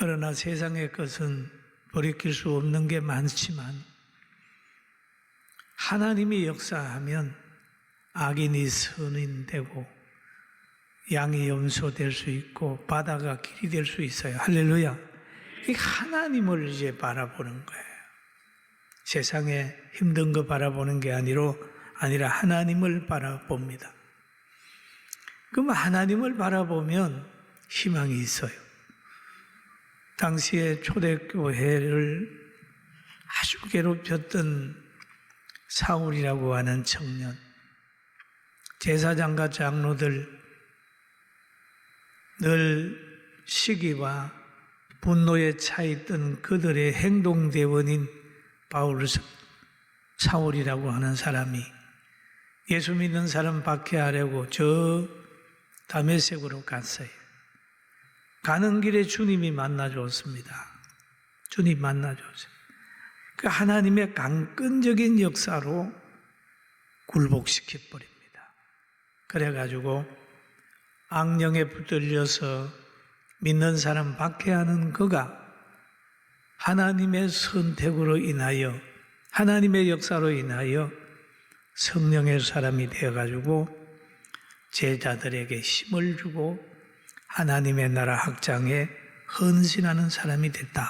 그러나 세상의 것은 돌이킬 수 없는 게 많지만 하나님이 역사하면 악인이 선인 되고 양이 염소될 수 있고 바다가 길이 될 수 있어요. 할렐루야. 이 하나님을 이제 바라보는 거예요. 세상에 힘든 거 바라보는 게 아니라 하나님을 바라봅니다. 그럼 하나님을 바라보면 희망이 있어요. 당시에 초대교회를 아주 괴롭혔던 사울이라고 하는 청년, 제사장과 장로들 늘 시기와 분노에 차있던 그들의 행동대원인 사울이라고 하는 사람이 예수 믿는 사람 박해하려고 저 다메섹으로 갔어요. 가는 길에 주님이 만나줬습니다. 주님 만나줬어요. 그 하나님의 강권적인 역사로 굴복시켜버립니다. 그래가지고 악령에 붙들려서 믿는 사람 박해하는 그가 하나님의 선택으로 인하여 하나님의 역사로 인하여 성령의 사람이 되어가지고 제자들에게 힘을 주고 하나님의 나라 확장에 헌신하는 사람이 됐다.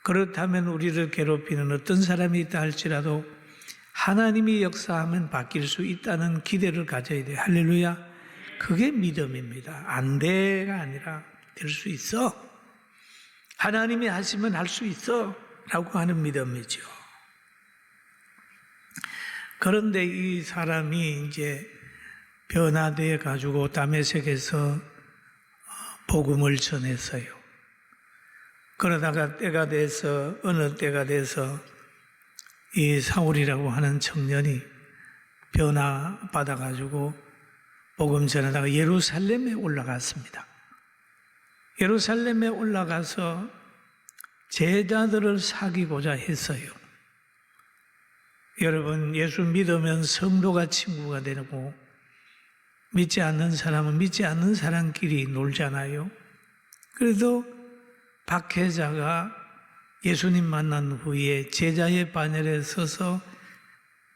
그렇다면 우리를 괴롭히는 어떤 사람이 있다 할지라도 하나님이 역사하면 바뀔 수 있다는 기대를 가져야 돼요. 할렐루야. 그게 믿음입니다. 안 돼가 아니라 될 수 있어. 하나님이 하시면 할 수 있어 라고 하는 믿음이죠. 그런데 이 사람이 이제 변화되어 가지고 다메섹에서 복음을 전했어요. 그러다가 어느 때가 돼서 이 사울이라고 하는 청년이 변화받아 가지고 복음 전하다가 예루살렘에 올라갔습니다. 예루살렘에 올라가서 제자들을 사귀고자 했어요. 여러분, 예수 믿으면 성도가 친구가 되고 믿지 않는 사람은 믿지 않는 사람끼리 놀잖아요. 그래도 박해자가 예수님 만난 후에 제자의 반열에 서서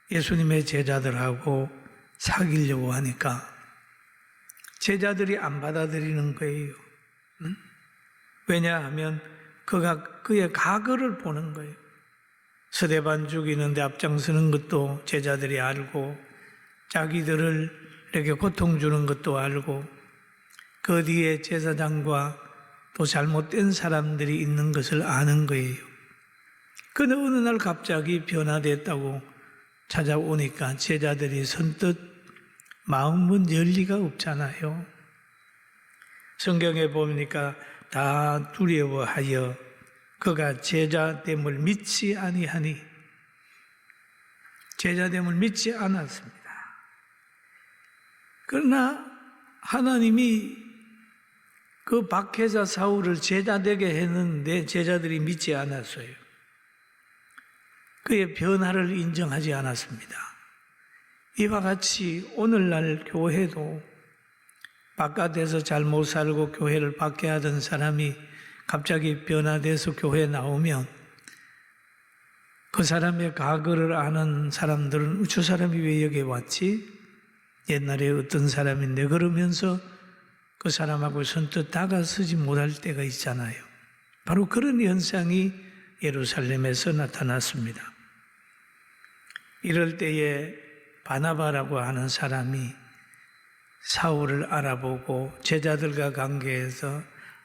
예수님의 제자들하고 사귀려고 하니까 제자들이 안 받아들이는 거예요. 왜냐하면 그의 과거를 보는 거예요. 스데반 죽이는데 앞장서는 것도 제자들이 알고 자기들을 이렇게 고통 주는 것도 알고 그 뒤에 제사장과 또 잘못된 사람들이 있는 것을 아는 거예요. 그런데 어느 날 갑자기 변화됐다고 찾아오니까 제자들이 선뜻 마음은 열리가 없잖아요. 성경에 보니까 다 두려워하여 그가 제자됨을 믿지 아니하니 제자됨을 믿지 않았습니다. 그러나 하나님이 그 박해자 사울을 제자되게 했는데 제자들이 믿지 않았어요. 그의 변화를 인정하지 않았습니다. 이와 같이 오늘날 교회도 바깥에서 잘 못 살고 교회를 박해하던 사람이 갑자기 변화돼서 교회에 나오면 그 사람의 과거를 아는 사람들은 저 사람이 왜 여기 왔지? 옛날에 어떤 사람인데 그러면서 그 사람하고 선뜻 다가서지 못할 때가 있잖아요. 바로 그런 현상이 예루살렘에서 나타났습니다. 이럴 때에 바나바라고 하는 사람이 사울을 알아보고 제자들과 관계해서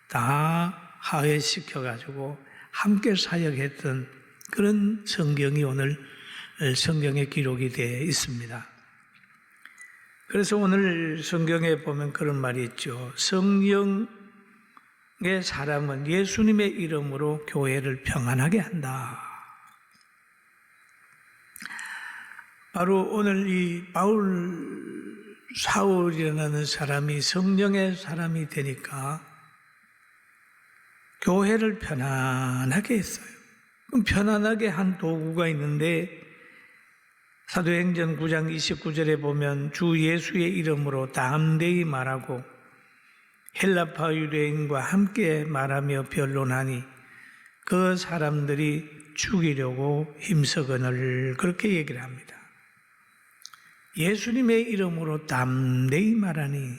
다 화해시켜가지고 함께 사역했던 그런 성경이 오늘 성경에 기록이 되어 있습니다. 그래서 오늘 성경에 보면 그런 말이 있죠. 성령의 사람은 예수님의 이름으로 교회를 평안하게 한다. 바로 오늘 이 사울이라는 사람이 성령의 사람이 되니까 교회를 편안하게 했어요. 그럼 편안하게 한 도구가 있는데 사도행전 9장 29절에 보면 주 예수의 이름으로 담대히 말하고 헬라파 유대인과 함께 말하며 변론하니 그 사람들이 죽이려고 힘쓰거늘 그렇게 얘기를 합니다. 예수님의 이름으로 담대히 말하니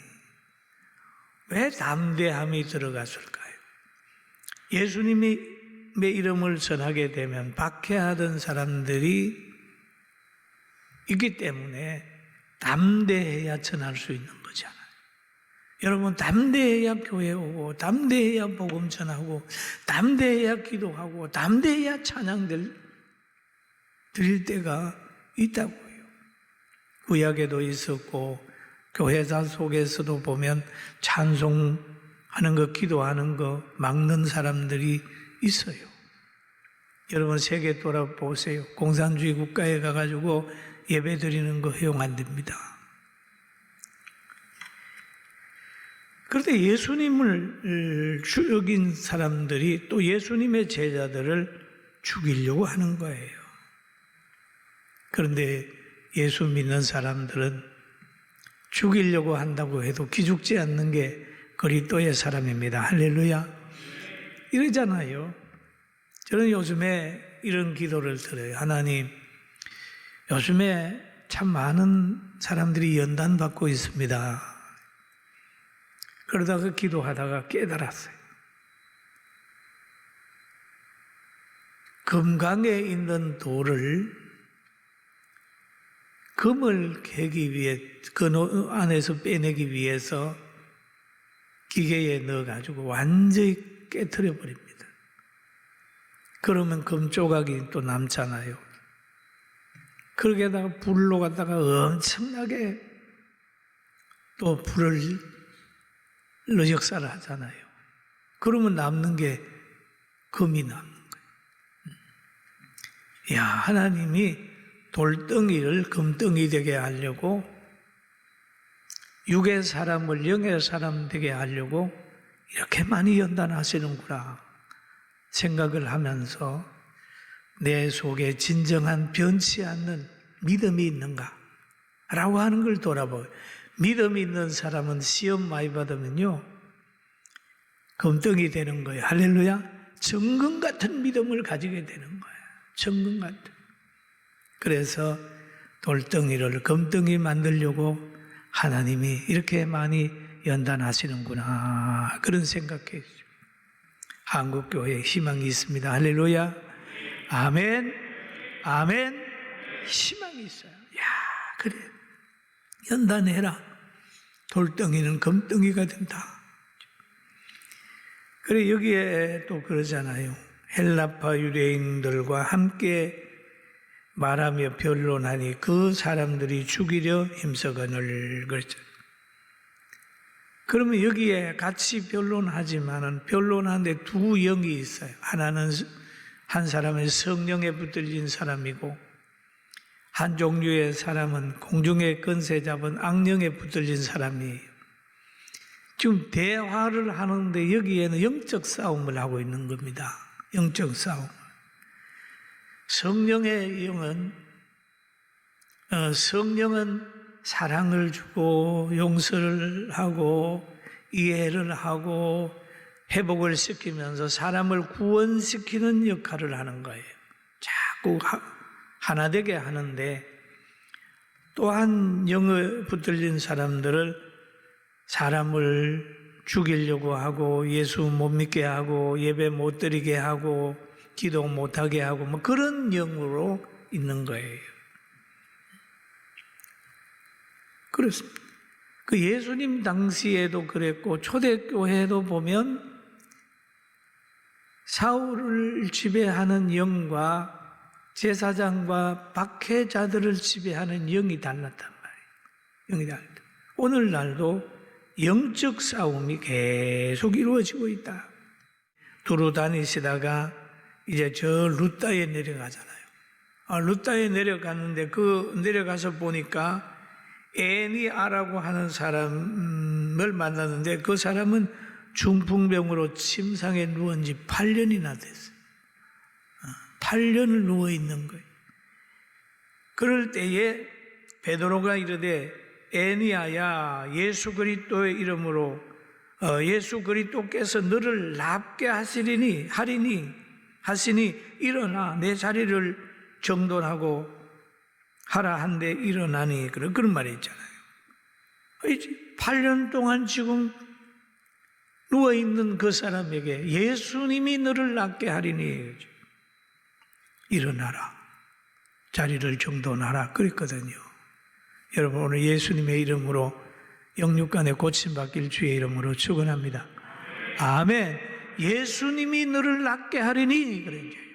왜 담대함이 들어갔을까요? 예수님의 이름을 전하게 되면 박해하던 사람들이 있기 때문에 담대해야 전할 수 있는 거잖아요. 여러분, 담대해야 교회 오고, 담대해야 복음 전하고, 담대해야 기도하고, 담대해야 찬양 드릴 때가 있다고요. 구약에도 있었고, 교회사 속에서도 보면 찬송하는 거, 기도하는 거 막는 사람들이 있어요. 여러분, 세계 돌아보세요. 공산주의 국가에 가가지고 예배 드리는 거 허용 안 됩니다. 그런데 예수님을 죽인 사람들이 또 예수님의 제자들을 죽이려고 하는 거예요. 그런데 예수 믿는 사람들은 죽이려고 한다고 해도 기죽지 않는 게 그리스도의 사람입니다. 할렐루야. 이러잖아요. 저는 요즘에 이런 기도를 드려요. 하나님, 요즘에 참 많은 사람들이 연단 받고 있습니다. 그러다가 기도하다가 깨달았어요. 금강에 있는 돌을 금을 캐기 위해, 그 안에서 빼내기 위해서 기계에 넣어가지고 완전히 깨트려 버립니다. 그러면 금 조각이 또 남잖아요. 그러게다가 불로 갖다가 엄청나게 또 불을 역사를 하잖아요. 그러면 남는 게 금이 남는 거예요. 야, 하나님이 돌덩이를 금덩이 되게 하려고, 육의 사람을 영의 사람 되게 하려고 이렇게 많이 연단하시는구나 생각을 하면서 내 속에 진정한 변치 않는 믿음이 있는가? 라고 하는 걸 돌아봐요. 믿음이 있는 사람은 시험 많이 받으면요, 금덩이 되는 거예요. 할렐루야. 정금 같은 믿음을 가지게 되는 거예요. 정금 같은. 그래서 돌덩이를 금덩이 만들려고 하나님이 이렇게 많이 연단하시는구나, 그런 생각했죠. 한국교회에 희망이 있습니다. 할렐루야. 아멘. 아멘. 희망이 있어요. 야, 그래. 연단해라. 돌덩이는 금덩이가 된다. 그래, 여기에 또 그러잖아요. 헬라파 유대인들과 함께 말하며 변론하니 그 사람들이 죽이려 힘쓰거늘 그랬죠. 그러면 여기에 같이 변론하지만은 변론하는데 두 영이 있어요. 하나는 한 사람은 성령에 붙들린 사람이고, 한 종류의 사람은 공중의 권세 잡은 악령에 붙들린 사람이에요. 지금 대화를 하는데 여기에는 영적 싸움을 하고 있는 겁니다. 영적 싸움. 성령의 영은 사랑을 주고 용서를 하고 이해를 하고 회복을 시키면서 사람을 구원시키는 역할을 하는 거예요. 자꾸 하나 되게 하는데, 또한 영에 붙들린 사람들을 사람을 죽이려고 하고 예수 못 믿게 하고 예배 못 드리게 하고 기도 못하게 하고 뭐 그런 영으로 있는 거예요. 그렇습니다. 그 예수님 당시에도 그랬고 초대교회도 보면 사울을 지배하는 영과 제사장과 박해자들을 지배하는 영이 달랐단 말이에요. 영이 달랐다. 오늘날도 영적 싸움이 계속 이루어지고 있다. 두루 다니시다가 이제 저 루따에 내려가잖아요. 루따에 내려갔는데 내려가서 보니까 애니아라고 하는 사람을 만났는데 그 사람은 중풍병으로 침상에 누운 지 8년이나 됐어요. 8년을 누워 있는 거예요. 그럴 때에 베드로가 이르되 애니아야, 예수 그리스도의 이름으로 예수 그리스도께서 너를 낫게 하시니 일어나 내 자리를 정돈하고 하라 한데 일어나니 그런 말이 있잖아요. 8년 동안 지금 누워있는 그 사람에게 예수님이 너를 낫게 하리니 일어나라, 자리를 정돈하라 그랬거든요. 여러분, 오늘 예수님의 이름으로 영육간에 고침받길 주의 이름으로 축원합니다. 아멘. 예수님이 너를 낫게 하리니 그런 거예요.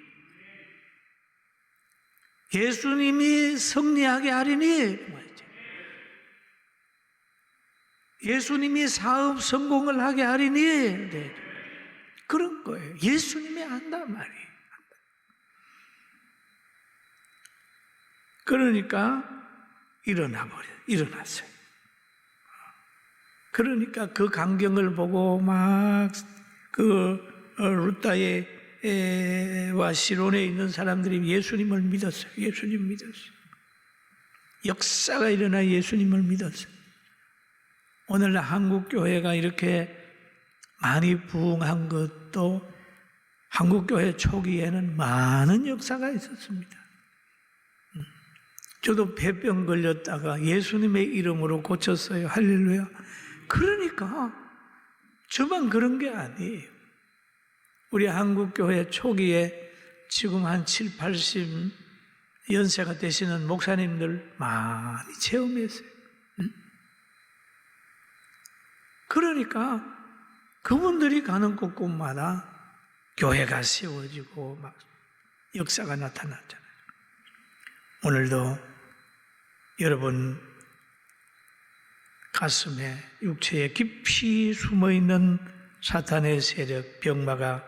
예수님이 승리하게 하리니, 예수님이 사업 성공을 하게 하리니, 그런 거예요. 예수님이 한단 말이에요. 그러니까 일어났어요. 그러니까 그 광경을 보고 막 루다와 시론에 있는 사람들이 예수님을 믿었어요. 예수님 믿었어요. 역사가 일어나 예수님을 믿었어요. 오늘날 한국교회가 이렇게 많이 부흥한 것도 한국교회 초기에는 많은 역사가 있었습니다. 저도 폐병 걸렸다가 예수님의 이름으로 고쳤어요. 할렐루야. 그러니까 저만 그런 게 아니에요. 우리 한국교회 초기에 지금 한 7, 80 연세가 되시는 목사님들 많이 체험했어요. 그러니까 그분들이 가는 곳곳마다 교회가 세워지고 막 역사가 나타났잖아요. 오늘도 여러분 가슴에 육체에 깊이 숨어있는 사탄의 세력 병마가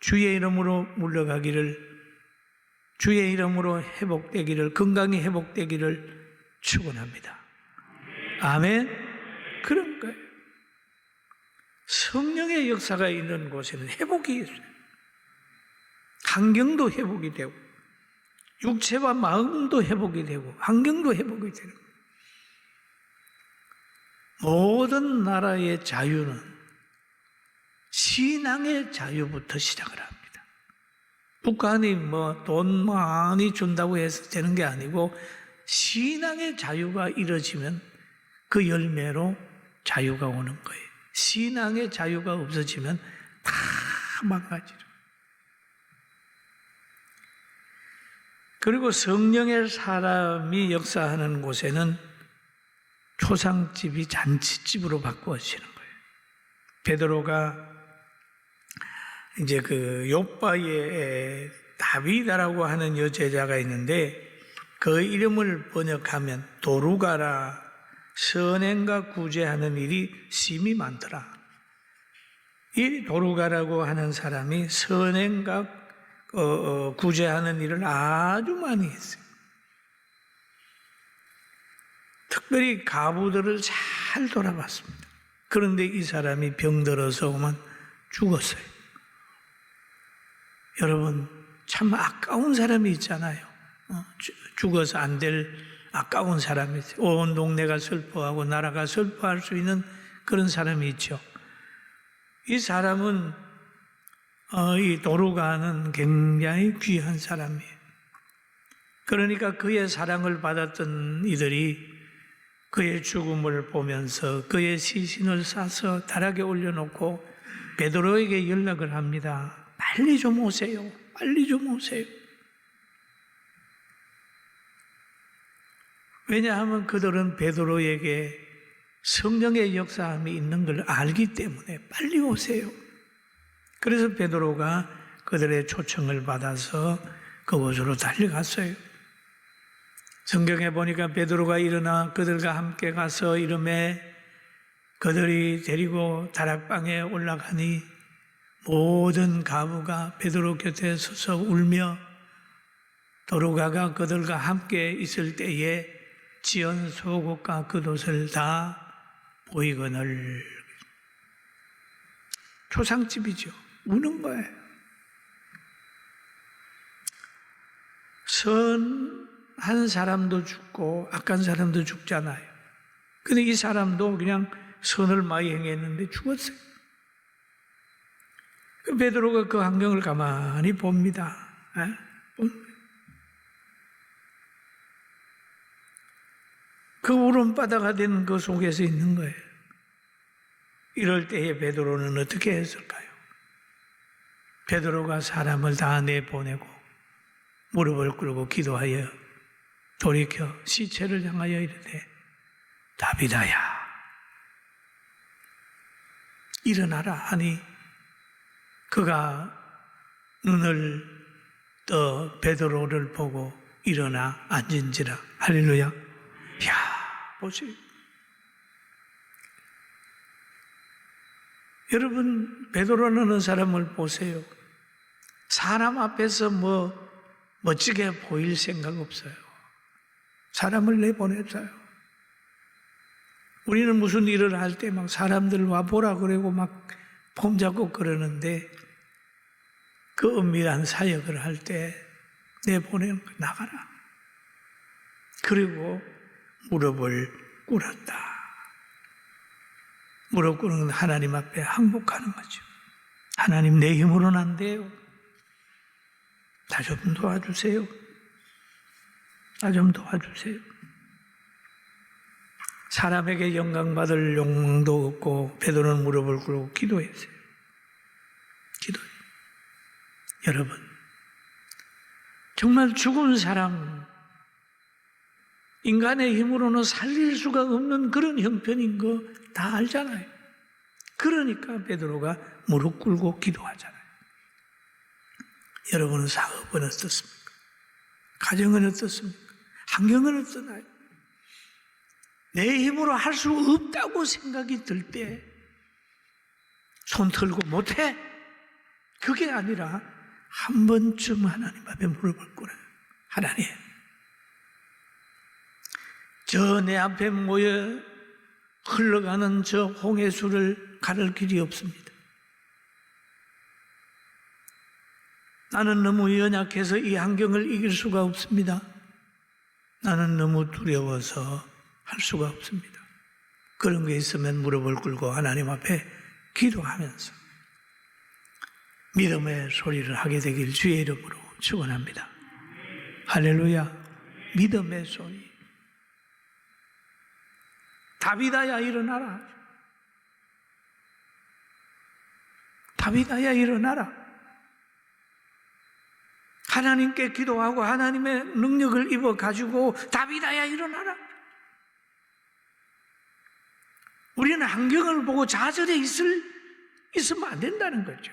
주의 이름으로 물러가기를, 주의 이름으로 회복되기를, 건강이 회복되기를 축원합니다. 아멘. 그런 거예요. 성령의 역사가 있는 곳에는 회복이 있어요. 환경도 회복이 되고 육체와 마음도 회복이 되고 환경도 회복이 되고 모든 나라의 자유는 신앙의 자유부터 시작을 합니다. 북한이 돈 많이 준다고 해서 되는 게 아니고 신앙의 자유가 이루어지면 그 열매로 자유가 오는 거예요. 신앙의 자유가 없어지면 다 망가지죠. 그리고 성령의 사람이 역사하는 곳에는 초상집이 잔치집으로 바꾸어지는 거예요. 베드로가 이제 그 욥바에 다비다라고 하는 여제자가 있는데 그 이름을 번역하면 도루가라, 선행과 구제하는 일이 심히 많더라. 이 도루가라고 하는 사람이 선행과 구제하는 일을 아주 많이 했어요. 특별히 가부들을 잘 돌아봤습니다. 그런데 이 사람이 병들어서 오면 죽었어요. 여러분, 참 아까운 사람이 있잖아요. 죽어서 안 될 아까운 사람이 있어요. 온 동네가 슬퍼하고 나라가 슬퍼할 수 있는 그런 사람이 있죠. 이 사람은 이 도루가는 굉장히 귀한 사람이에요. 그러니까 그의 사랑을 받았던 이들이 그의 죽음을 보면서 그의 시신을 싸서 다락에 올려놓고 베드로에게 연락을 합니다. 빨리 좀 오세요. 빨리 좀 오세요. 왜냐하면 그들은 베드로에게 성령의 역사함이 있는 걸 알기 때문에 빨리 오세요. 그래서 베드로가 그들의 초청을 받아서 그곳으로 달려갔어요. 성경에 보니까 베드로가 일어나 그들과 함께 가서 이름에 그들이 데리고 다락방에 올라가니 모든 가부가 베드로 곁에 서서 울며 도루가가 그들과 함께 있을 때에 지은 소곡과 겉옷을 다 보이거늘. 초상집이죠. 우는 거예요. 선한 사람도 죽고 악한 사람도 죽잖아요. 근데 이 사람도 그냥 선을 많이 행했는데 죽었어요. 베드로가 그 환경을 가만히 봅니다. 그 울음바다가 된 그 속에서 있는 거예요. 이럴 때에 베드로는 어떻게 했을까요? 베드로가 사람을 다 내보내고 무릎을 꿇고 기도하여 돌이켜 시체를 향하여 이르되 다비다야 일어나라 하니 그가 눈을 떠 베드로를 보고 일어나 앉은지라. 할렐루야. 야, 보세요. 여러분, 베드로라는 사람을 보세요. 사람 앞에서 멋지게 보일 생각 없어요. 사람을 내보냈어요. 우리는 무슨 일을 할 때 막 사람들 와보라 그러고 막 폼 잡고 그러는데 그 은밀한 사역을 할 때 내보내는 거 나가라. 그리고 무릎을 꿇었다. 무릎 꿇는 건 하나님 앞에 항복하는 거죠. 하나님 내 힘으로는 안 돼요. 나 좀 도와주세요. 나 좀 도와주세요. 사람에게 영광받을 욕망도 없고 베드로는 무릎을 꿇고 기도했어요. 기도해요. 여러분, 정말 죽은 사람, 인간의 힘으로는 살릴 수가 없는 그런 형편인 거 다 알잖아요. 그러니까 베드로가 무릎 꿇고 기도하잖아요. 여러분은 사업은 어떻습니까? 가정은 어떻습니까? 환경은 어떠나요? 내 힘으로 할 수 없다고 생각이 들 때 손 털고 못해? 그게 아니라 한 번쯤 하나님 앞에 무릎을 꿇어요. 하나님, 저 내 앞에 모여 흘러가는 저 홍해수를 가를 길이 없습니다. 나는 너무 연약해서 이 환경을 이길 수가 없습니다. 나는 너무 두려워서 할 수가 없습니다. 그런 게 있으면 무릎을 꿇고 하나님 앞에 기도하면서 믿음의 소리를 하게 되길 주의 이름으로 축원합니다. 할렐루야. 믿음의 소리. 다비다야 일어나라. 다비다야 일어나라. 하나님께 기도하고 하나님의 능력을 입어 가지고 다비다야 일어나라. 우리는 환경을 보고 좌절해 있으면 안 된다는 거죠.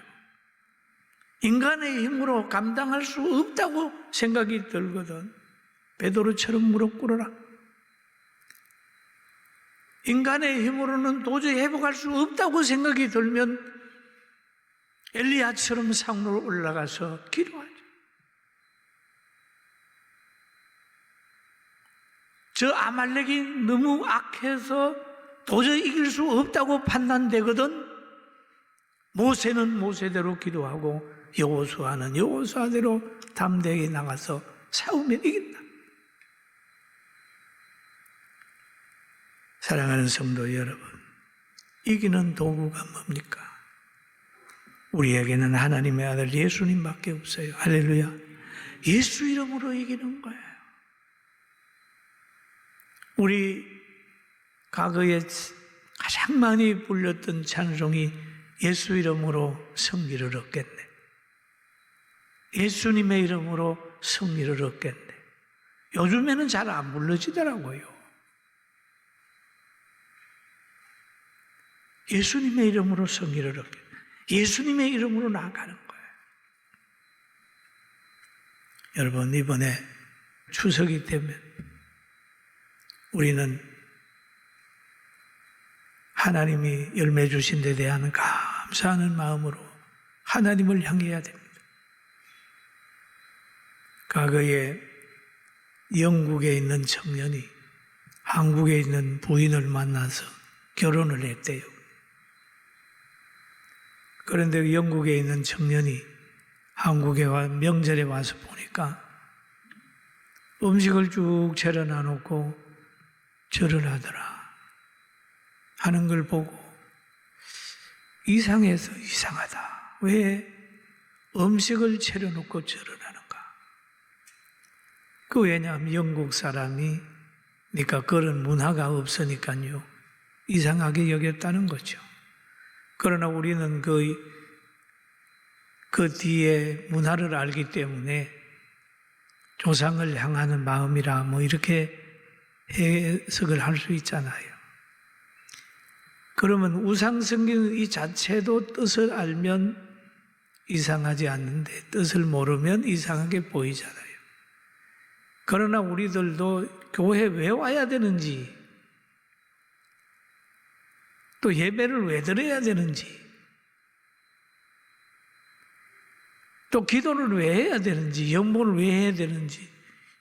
인간의 힘으로 감당할 수 없다고 생각이 들거든. 베드로처럼 무릎 꿇어라. 인간의 힘으로는 도저히 회복할 수 없다고 생각이 들면 엘리야처럼 산으로 올라가서 기도하죠. 저 아말렉이 너무 악해서 도저히 이길 수 없다고 판단되거든. 모세는 모세대로 기도하고 여호수아는 여호수아대로 담대하게 나가서 싸우면 이긴다. 사랑하는 성도 여러분, 이기는 도구가 뭡니까? 우리에게는 하나님의 아들 예수님밖에 없어요. 할렐루야. 예수 이름으로 이기는 거예요. 우리 과거에 가장 많이 불렸던 찬송이 예수 이름으로 승리를 얻겠네. 예수님의 이름으로 승리를 얻겠네. 요즘에는 잘 안 불러지더라고요. 예수님의 이름으로 승리를 얻겠네. 예수님의 이름으로 나아가는 거예요. 여러분, 이번에 추석이 되면 우리는 하나님이 열매 주신 데 대한 감사하는 마음으로 하나님을 향해야 됩니다. 과거에 영국에 있는 청년이 한국에 있는 부인을 만나서 결혼을 했대요. 그런데 영국에 있는 청년이 한국에 명절에 와서 보니까 음식을 쭉 차려놔 놓고 절을 하더라. 하는 걸 보고 이상해서 이상하다. 왜 음식을 차려놓고 절을하는가? 왜냐하면 영국 사람이 그러니까 그런 문화가 없으니까요. 이상하게 여겼다는 거죠. 그러나 우리는 그 뒤에 문화를 알기 때문에 조상을 향하는 마음이라 이렇게 해석을 할 수 있잖아요. 그러면 우상 섬기는 이 자체도 뜻을 알면 이상하지 않는데 뜻을 모르면 이상하게 보이잖아요. 그러나 우리들도 교회 왜 와야 되는지, 또 예배를 왜 드려야 되는지, 또 기도를 왜 해야 되는지, 영보를 왜 해야 되는지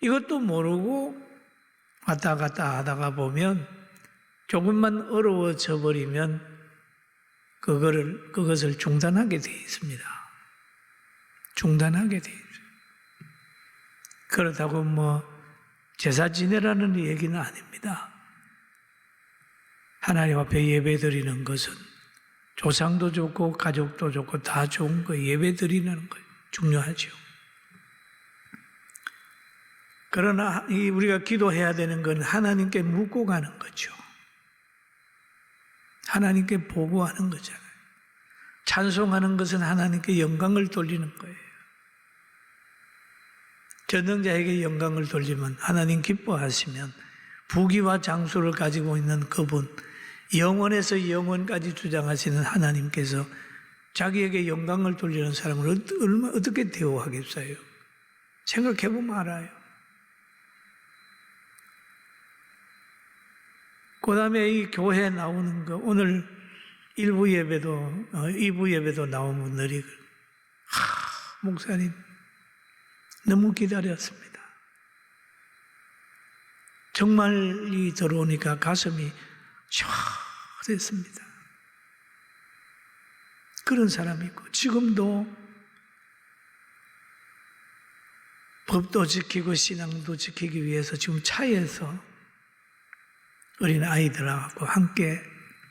이것도 모르고 왔다 갔다 하다가 보면 조금만 어려워져 버리면 그것을 중단하게 되어 있습니다. 중단하게 되어 있어요. 그렇다고 제사 지내라는 얘기는 아닙니다. 하나님 앞에 예배 드리는 것은 조상도 좋고 가족도 좋고 다 좋은 거 예배 드리는 거 중요하죠. 그러나 우리가 기도해야 되는 건 하나님께 묻고 가는 거죠. 하나님께 보고하는 거잖아요. 찬송하는 것은 하나님께 영광을 돌리는 거예요. 전능자에게 영광을 돌리면 하나님 기뻐하시면 부귀와 장수를 가지고 있는 그분, 영원에서 영원까지 주장하시는 하나님께서 자기에게 영광을 돌리는 사람을 어떻게 대우하겠어요? 생각해보면 알아요. 그 다음에 이 교회에 나오는 거, 오늘 1부 예배도, 2부 예배도 나온 분들이, 목사님, 너무 기다렸습니다. 정말이 들어오니까 가슴이 시원했습니다. 그런 사람이 있고, 지금도 법도 지키고 신앙도 지키기 위해서 지금 차에서 어린 아이들하고 함께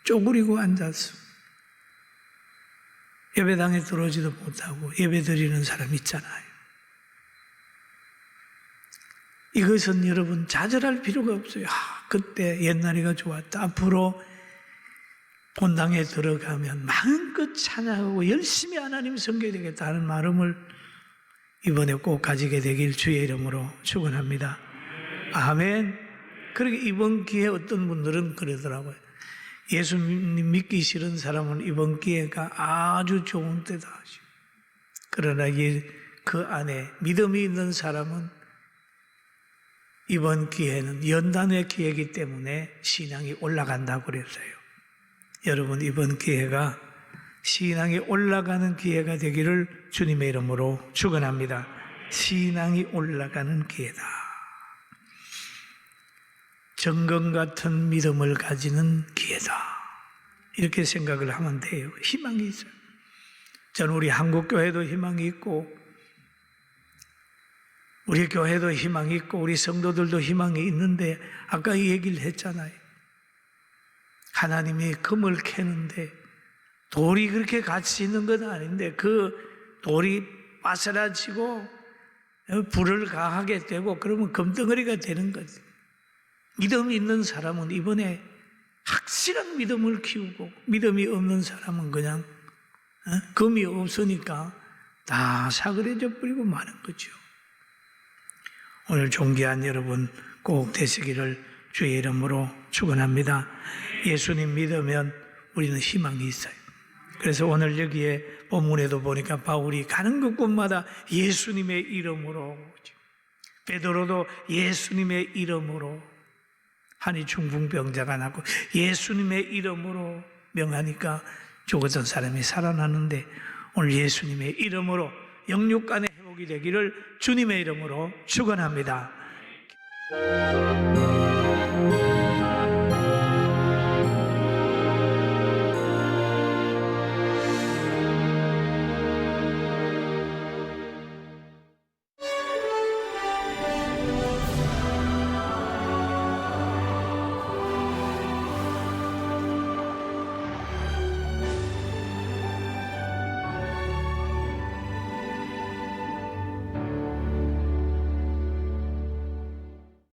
쪼그리고 앉아서 예배당에 들어오지도 못하고 예배 드리는 사람 있잖아요. 이것은 여러분 좌절할 필요가 없어요. 그때 옛날이가 좋았다. 앞으로 본당에 들어가면 마음껏 찬양하고 열심히 하나님 섬겨야 되겠다는 마음을 이번에 꼭 가지게 되길 주의 이름으로 축원합니다. 아멘. 그렇게 이번 기회에 어떤 분들은 그러더라고요. 예수님 믿기 싫은 사람은 이번 기회가 아주 좋은 때다 하시고, 그러나 그 안에 믿음이 있는 사람은 이번 기회는 연단의 기회이기 때문에 신앙이 올라간다고 그랬어요. 여러분, 이번 기회가 신앙이 올라가는 기회가 되기를 주님의 이름으로 축원합니다. 신앙이 올라가는 기회다. 정금 같은 믿음을 가지는 기회다. 이렇게 생각을 하면 돼요. 희망이 있어요. 저는 우리 한국교회도 희망이 있고, 우리 교회도 희망이 있고, 우리 성도들도 희망이 있는데, 아까 이 얘기를 했잖아요. 하나님이 금을 캐는데, 돌이 그렇게 같이 있는 건 아닌데, 그 돌이 빠스라지고, 불을 가하게 되고, 그러면 금덩어리가 되는 거지. 믿음이 있는 사람은 이번에 확실한 믿음을 키우고, 믿음이 없는 사람은 그냥 금이 없으니까 다 사그려져 버리고 마는 거죠. 오늘 존귀한 여러분 꼭 되시기를 주의 이름으로 축원합니다. 예수님 믿으면 우리는 희망이 있어요. 그래서 오늘 여기에 본문에도 보니까 바울이 가는 곳곳마다 예수님의 이름으로, 베드로도 예수님의 이름으로, 한이 중풍병자가 나고 예수님의 이름으로 명하니까 죽었던 사람이 살아나는데, 오늘 예수님의 이름으로 영육간의 회복이 되기를 주님의 이름으로 축원합니다.